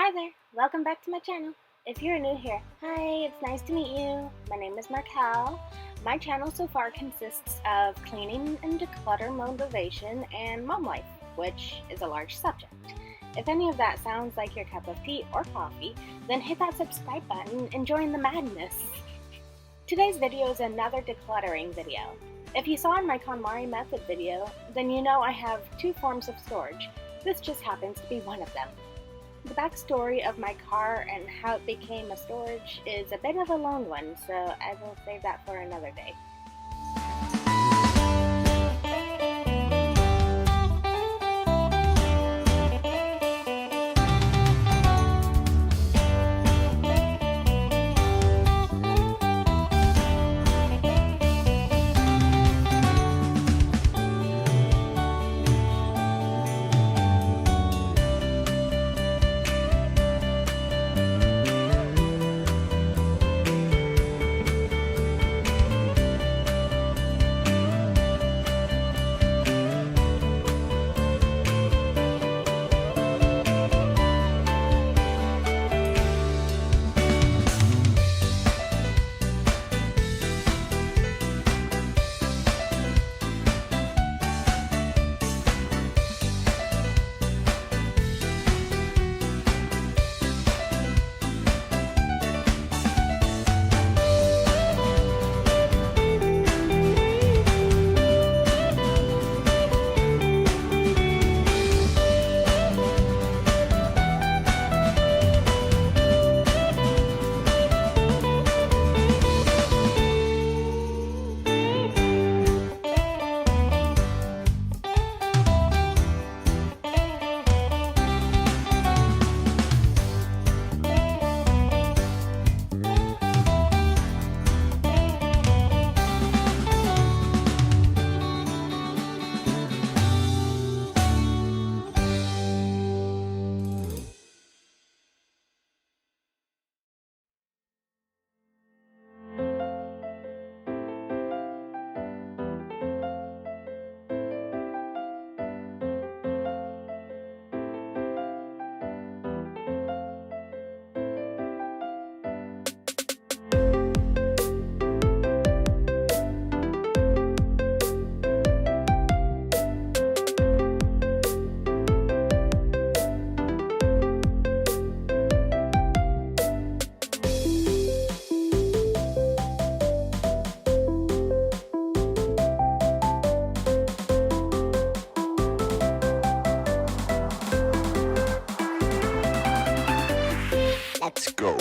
Hi there, welcome back to my channel. If you're new here, hi, it's nice to meet you. My name is Markel. My channel so far consists of cleaning and declutter motivation and mom life, which is a large subject. If any of that sounds like your cup of tea or coffee, then hit that subscribe button and join the madness. Today's video is another decluttering video. If you saw in my KonMari method video, then you know I have two forms of storage. This just happens to be one of them. The backstory of my car and how it became a storage is a bit of a long one, so I will save that for another day. Let's go.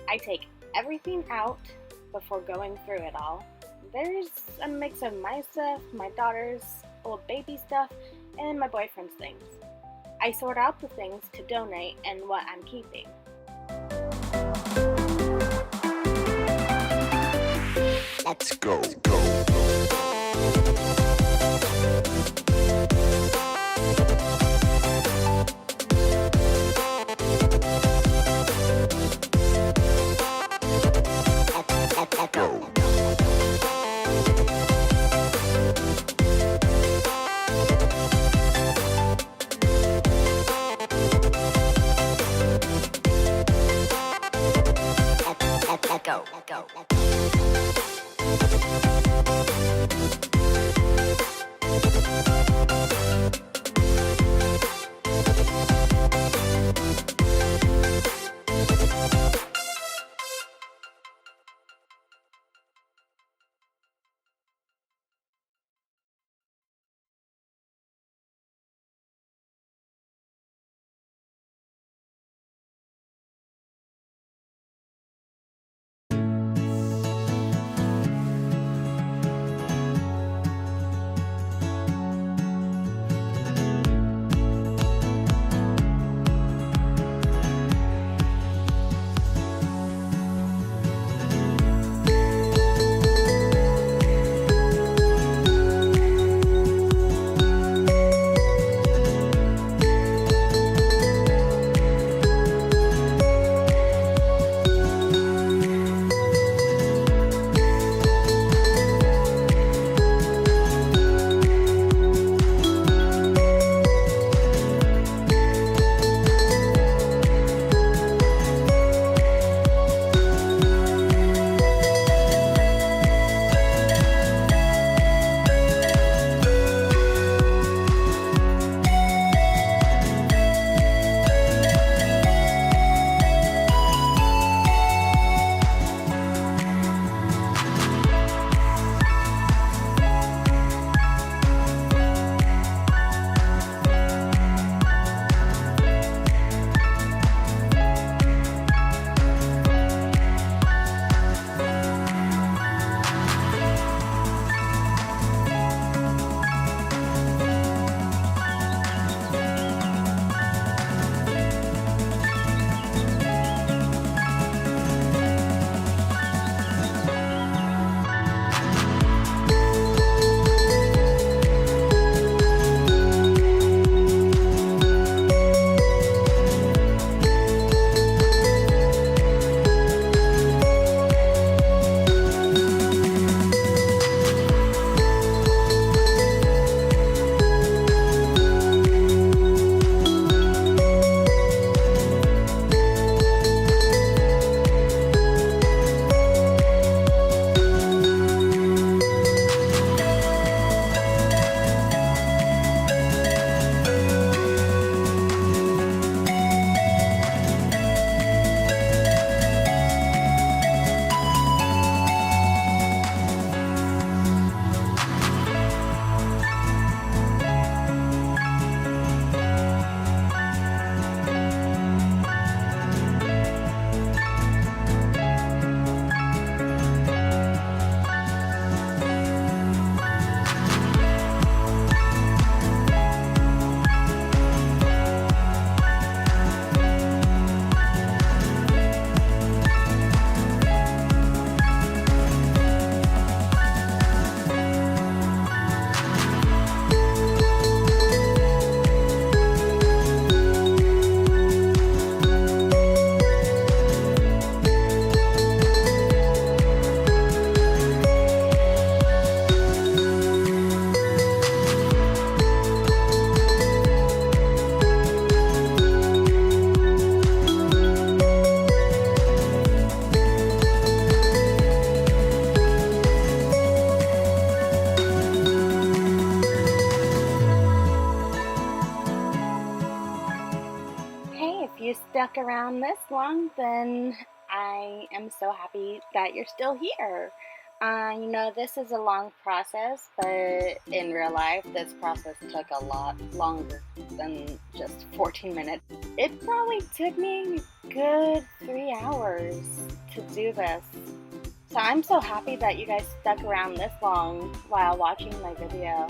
I take everything out before going through it all. There's a mix of my stuff, my daughter's old baby stuff, and my boyfriend's things. I sort out the things to donate and what I'm keeping. Let's go. you stuck around this long, then I am so happy that you're still here. This is a long process, but in real life, this process took a lot longer than just 14 minutes. It probably took me a good 3 hours to do this. So I'm so happy that you guys stuck around this long while watching my video.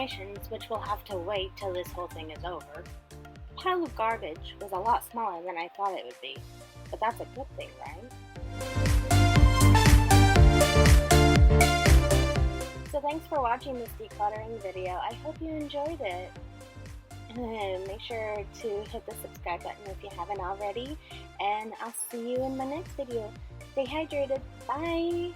donations, which will have to wait till this whole thing is over. The pile of garbage was a lot smaller than I thought it would be, but that's a good thing, right? So thanks for watching this decluttering video. I hope you enjoyed it. And make sure to hit the subscribe button if you haven't already. And I'll see you in my next video. Stay hydrated. Bye!